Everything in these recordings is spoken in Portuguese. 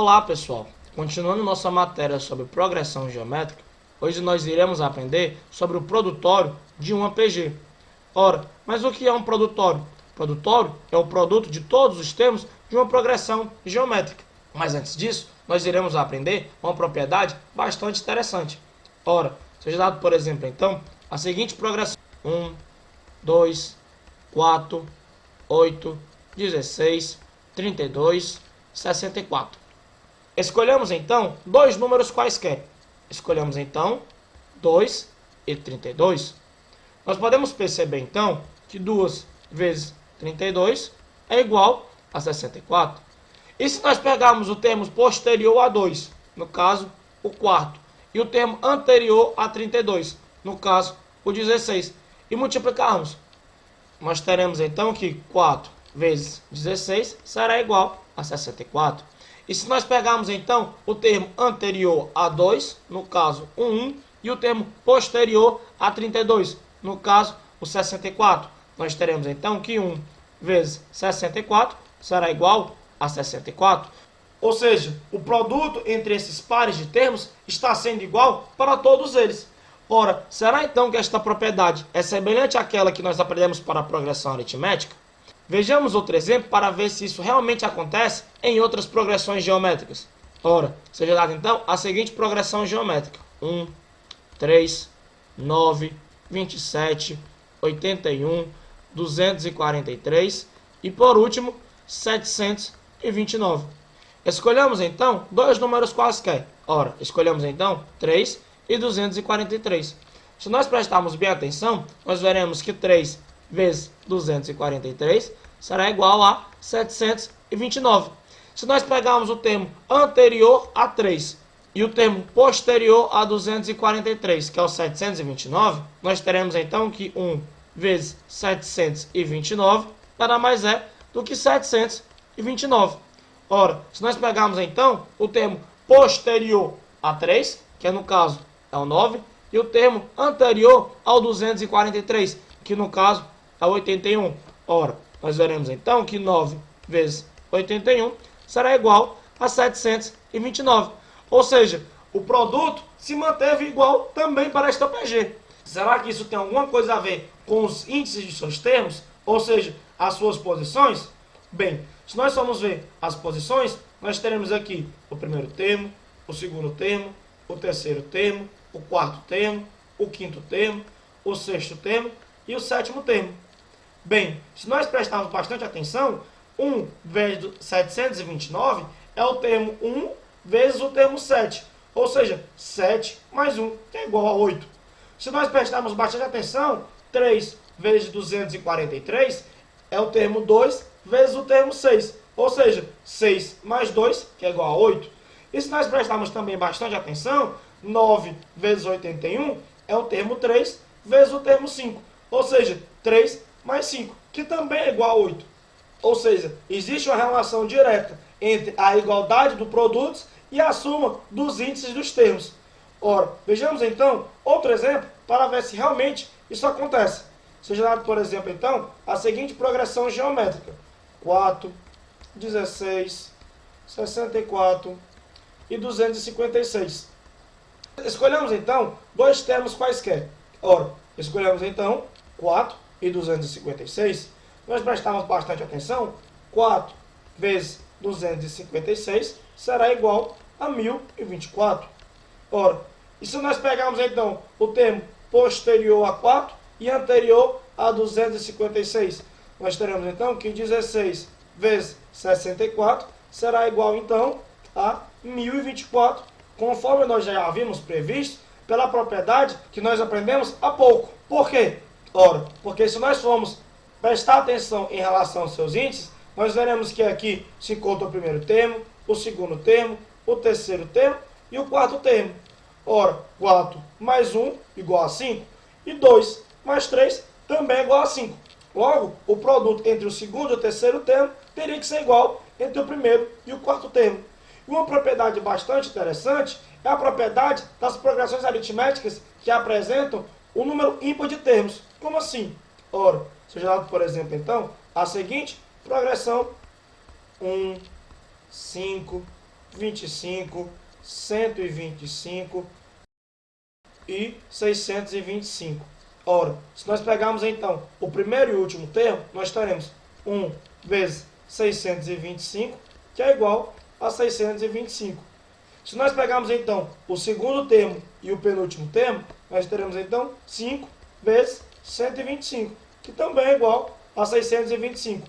Olá pessoal, continuando nossa matéria sobre progressão geométrica, hoje nós iremos aprender sobre o produtório de um APG. Ora, mas o que é um produtório? Produtório é o produto de todos os termos de uma progressão geométrica. Mas antes disso, nós iremos aprender uma propriedade bastante interessante. Ora, seja dado por exemplo então, a seguinte progressão: 1, 2, 4, 8, 16, 32, 64. Escolhamos então dois números quaisquer. Escolhemos então 2 e 32. Nós podemos perceber então que 2 vezes 32 é igual a 64. E se nós pegarmos o termo posterior a 2, no caso o quarto, e o termo anterior a 32, no caso o 16, e multiplicarmos, nós teremos então que 4 vezes 16 será igual a 64. E se nós pegarmos então o termo anterior a 2, no caso o 1, e o termo posterior a 32, no caso o 64, nós teremos então que 1 vezes 64 será igual a 64. Ou seja, o produto entre esses pares de termos está sendo igual para todos eles. Ora, será então que esta propriedade é semelhante àquela que nós aprendemos para a progressão aritmética? Vejamos outro exemplo para ver se isso realmente acontece em outras progressões geométricas. Ora, seja dada então a seguinte progressão geométrica: 1, 3, 9, 27, 81, 243 e por último 729. Escolhamos então dois números quaisquer. Ora, escolhemos então 3 e 243. Se nós prestarmos bem atenção, nós veremos que 3 vezes 243 será igual a 729. Se nós pegarmos o termo anterior a 3 e o termo posterior a 243, que é o 729, nós teremos então que 1 vezes 729 nada mais é do que 729. Ora, se nós pegarmos então o termo posterior a 3, que no caso é o 9, e o termo anterior ao 243, que no caso é o 81. Ora, nós veremos então que 9 vezes 81 será igual a 729. Ou seja, o produto se manteve igual também para esta PG. Será que isso tem alguma coisa a ver com os índices de seus termos? Ou seja, as suas posições? Bem, se nós formos ver as posições, nós teremos aqui o primeiro termo, o segundo termo, o terceiro termo, o quarto termo, o quinto termo, o sexto termo e o sétimo termo. Bem, se nós prestarmos bastante atenção, 1 vezes 729 é o termo 1 vezes o termo 7. Ou seja, 7 mais 1, que é igual a 8. Se nós prestarmos bastante atenção, 3 vezes 243 é o termo 2 vezes o termo 6. Ou seja, 6 mais 2, que é igual a 8. E se nós prestarmos também bastante atenção, 9 vezes 81 é o termo 3 vezes o termo 5. Ou seja, 3 mais 5, que também é igual a 8. Ou seja, existe uma relação direta entre a igualdade dos produtos e a soma dos índices dos termos. Ora, vejamos então outro exemplo para ver se realmente isso acontece. Seja dado, por exemplo, então, a seguinte progressão geométrica: 4, 16, 64 e 256. Escolhemos então dois termos quaisquer. Ora, escolhemos então 4 e 256. Nós prestamos bastante atenção. 4 vezes 256 será igual a 1024. Ora, e se nós pegarmos então o termo posterior a 4 e anterior a 256, nós teremos então que 16 vezes 64 será igual então a 1024, conforme nós já havíamos previsto pela propriedade que nós aprendemos há pouco. Por quê? Ora, porque se nós formos prestar atenção em relação aos seus índices, nós veremos que aqui se encontra o primeiro termo, o segundo termo, o terceiro termo e o quarto termo. Ora, 4 mais 1 igual a 5 e 2 mais 3 também é igual a 5. Logo, o produto entre o segundo e o terceiro termo teria que ser igual entre o primeiro e o quarto termo. E uma propriedade bastante interessante é a propriedade das progressões aritméticas que apresentam o número ímpar de termos. Como assim? Ora, seja dado, por exemplo, então, a seguinte progressão: 1, 5, 25, 125 e 625. Ora, se nós pegarmos então o primeiro e o último termo, nós teremos 1 vezes 625, que é igual a 625. Se nós pegarmos então o segundo termo e o penúltimo termo, nós teremos então 5 vezes 125, que também é igual a 625.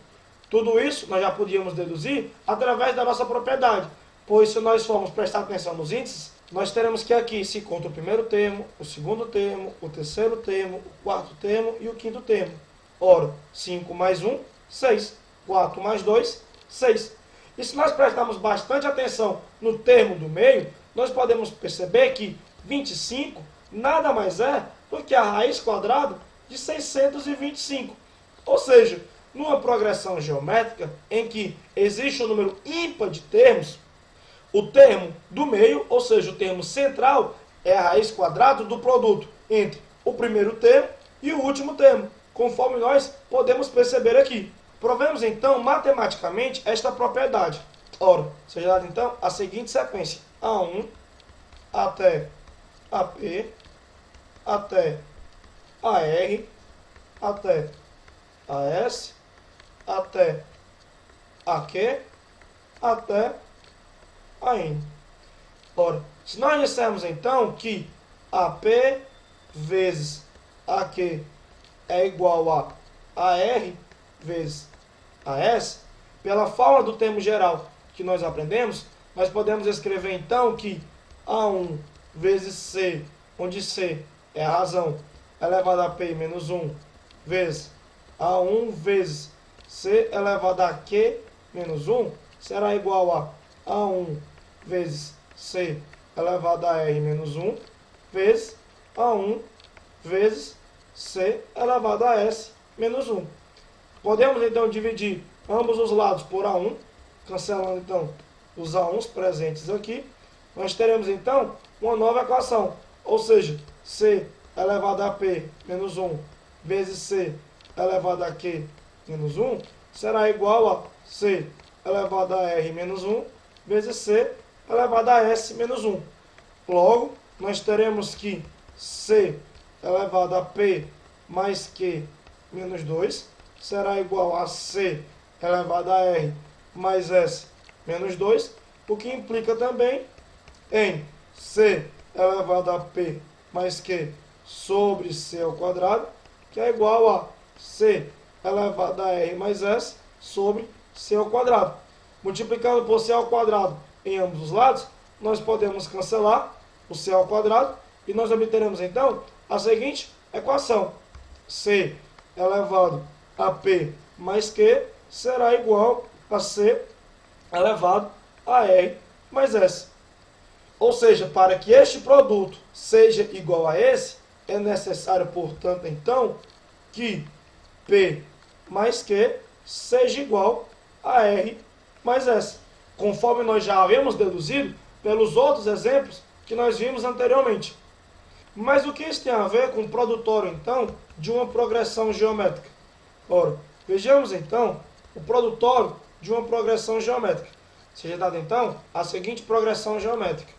Tudo isso nós já podíamos deduzir através da nossa propriedade, pois se nós formos prestar atenção nos índices, nós teremos que aqui se encontra o primeiro termo, o segundo termo, o terceiro termo, o quarto termo e o quinto termo. Ora, 5 mais 1, 6. 4 mais 2, 6. E se nós prestarmos bastante atenção no termo do meio, nós podemos perceber que 25 nada mais é do que a raiz quadrada de 625. Ou seja, numa progressão geométrica em que existe um número ímpar de termos, o termo do meio, ou seja, o termo central, é a raiz quadrada do produto entre o primeiro termo e o último termo, conforme nós podemos perceber aqui. Provemos então matematicamente esta propriedade. Ora, seja dada então a seguinte sequência: A1 até AP, até AR, até AS, até AQ, até AN. Ora, se nós dissermos então que AP vezes AQ é igual a AR vezes AS, pela forma do termo geral que nós aprendemos, nós podemos escrever então que A1 vezes C, onde C é a razão elevado a P menos 1, vezes A1 vezes C elevado a Q menos 1, será igual a A1 vezes C elevado a R menos 1, vezes A1 vezes C elevado a S menos 1. Podemos então dividir ambos os lados por A1, cancelando então os A1s presentes aqui. Nós teremos então uma nova equação, ou seja, C elevado a P menos 1 vezes C elevado a Q menos 1 será igual a C elevado a R menos 1 vezes C elevado a S menos 1. Logo, nós teremos que C elevado a P mais Q menos 2 será igual a C elevado a R mais S menos 2, o que implica também em C elevado a P mais Q sobre C ao quadrado, que é igual a C elevado a R mais S sobre C ao quadrado. Multiplicando por C ao quadrado em ambos os lados, nós podemos cancelar o C ao quadrado e nós obteremos então a seguinte equação: C elevado a P mais Q será igual a C elevado a R mais S. Ou seja, para que este produto seja igual a esse, é necessário, portanto, então, que P mais Q seja igual a R mais S, conforme nós já havíamos deduzido pelos outros exemplos que nós vimos anteriormente. Mas o que isso tem a ver com o produtório, então, de uma progressão geométrica? Ora, vejamos, então, o produtório de uma progressão geométrica. Seja dada, então, a seguinte progressão geométrica: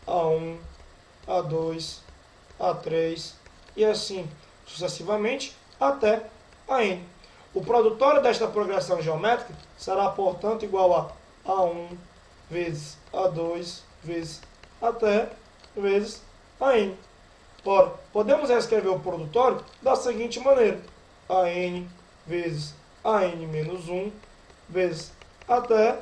A1, A2, A3 e assim sucessivamente até AN. O produtório desta progressão geométrica será, portanto, igual a A1 vezes A2 vezes até vezes AN. Ora, podemos escrever o produtório da seguinte maneira: AN vezes AN menos 1 vezes até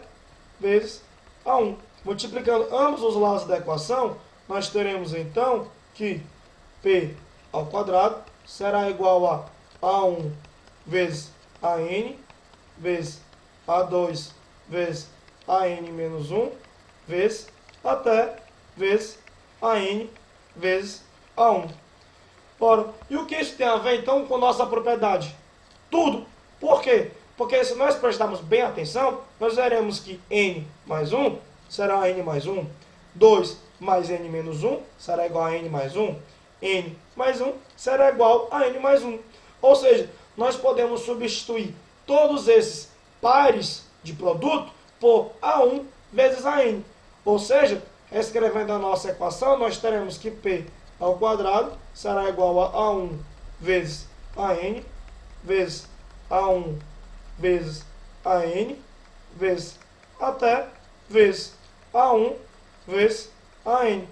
vezes A1. Multiplicando ambos os lados da equação, nós teremos então que P ao quadrado será igual a A1 vezes AN vezes A2 vezes AN menos 1 vezes até vezes AN vezes A1. Ora, e o que isso tem a ver então com nossa propriedade? Tudo. Por quê? Porque se nós prestarmos bem atenção, nós veremos que N mais 1 será N mais 1, 2 mais N menos 1 será igual a N mais 1, N mais 1 será igual a N mais 1. Ou seja, nós podemos substituir todos esses pares de produto por A1 vezes AN. Ou seja, escrevendo a nossa equação, nós teremos que P ao quadrado será igual a A1 vezes AN, vezes A1 vezes AN, vezes até, vezes A1 vezes AN.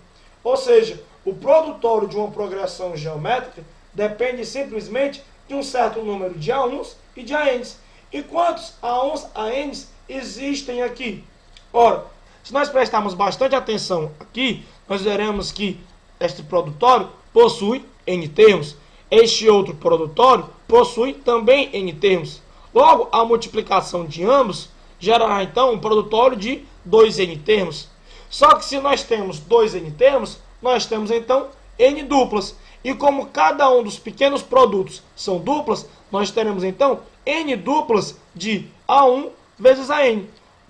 Ou seja, o produtório de uma progressão geométrica depende simplesmente de um certo número de A1s e de ANs. E quantos A1s, ANs existem aqui? Ora, se nós prestarmos bastante atenção aqui, nós veremos que este produtório possui N termos. Este outro produtório possui também N termos. Logo, a multiplicação de ambos gerará então um produtório de 2N termos. Só que se nós temos 2N termos, nós temos então N duplas. E como cada um dos pequenos produtos são duplas, nós teremos então N duplas de A1 vezes AN.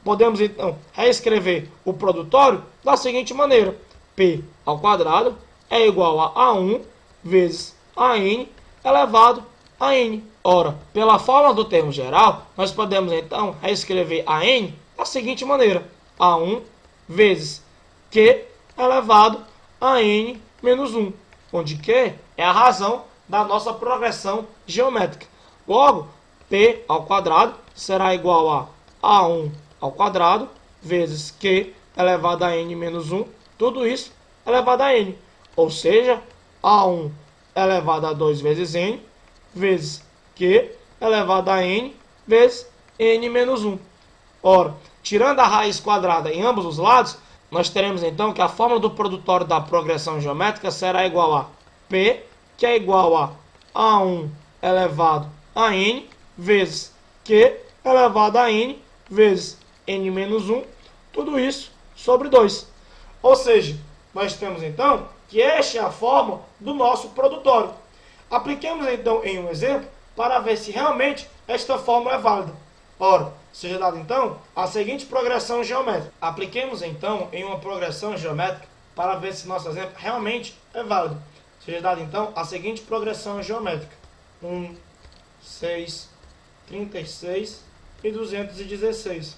Podemos então reescrever o produtório da seguinte maneira: P ao quadrado é igual a A1 vezes AN elevado a N. Ora, pela fórmula do termo geral, nós podemos então reescrever AN da seguinte maneira: A1 vezes Q elevado a N menos 1, onde Q é a razão da nossa progressão geométrica. Logo, P ao quadrado será igual a A1 ao quadrado vezes Q elevado a N menos 1, tudo isso elevado a N. Ou seja, A1 elevado a 2 vezes N, vezes Q elevado a N, vezes N menos 1. Ora, tirando a raiz quadrada em ambos os lados, nós teremos então que a fórmula do produtório da progressão geométrica será igual a P, que é igual a A1 elevado a N, vezes Q elevado a N, vezes N menos 1, tudo isso sobre 2. Ou seja, nós temos então que esta é a fórmula do nosso produtório. Apliquemos então em um exemplo para ver se realmente esta fórmula é válida. Ora, seja dada então a seguinte progressão geométrica. Apliquemos então em uma progressão geométrica para ver se nosso exemplo realmente é válido. Seja dada então a seguinte progressão geométrica: 1, 6, 36 e 216.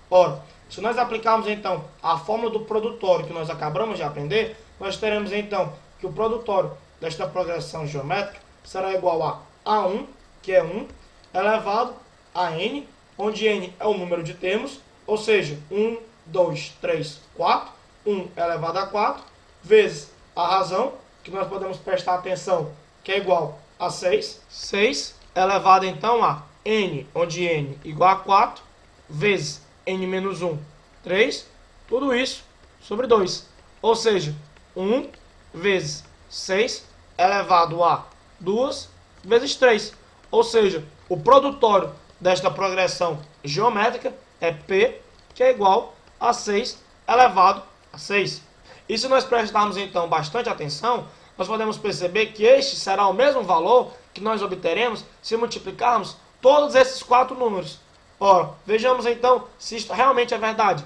Ora, se nós aplicarmos então a fórmula do produtório que nós acabamos de aprender, nós teremos então que o produtório desta progressão geométrica será igual a A1, que é 1, elevado a N, onde N é o número de termos, ou seja, 1, 2, 3, 4, 1 elevado a 4, vezes a razão, que nós podemos prestar atenção, que é igual a 6. 6 elevado então a N, onde N igual a 4, vezes N menos 1, 3, tudo isso sobre 2. Ou seja, 1 vezes 6 elevado a 2 vezes 3. Ou seja, o produtório desta progressão geométrica é P, que é igual a 6 elevado a 6. E se nós prestarmos então bastante atenção, nós podemos perceber que este será o mesmo valor que nós obteremos se multiplicarmos todos esses 4 números. Ora, vejamos então se isto realmente é verdade.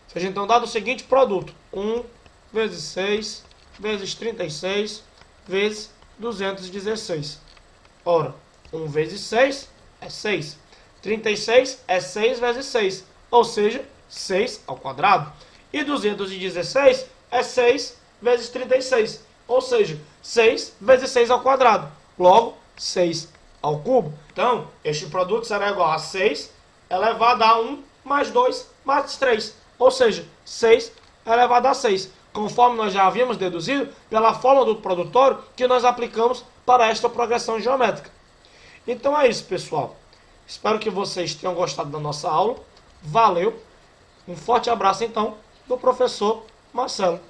Seja então dado o seguinte produto: 1 vezes 6 vezes 36 vezes 216. Ora, 1 vezes 6 é 6. 36 é 6 vezes 6, ou seja, 6 ao quadrado. E 216 é 6 vezes 36, ou seja, 6 vezes 6 ao quadrado. Logo, 6 ao cubo. Então, este produto será igual a 6 elevado a 1 mais 2 mais 3, ou seja, 6 elevado a 6, conforme nós já havíamos deduzido pela fórmula do produtório que nós aplicamos para esta progressão geométrica. Então é isso, pessoal. Espero que vocês tenham gostado da nossa aula. Valeu! Um forte abraço, então, do professor Marcelo.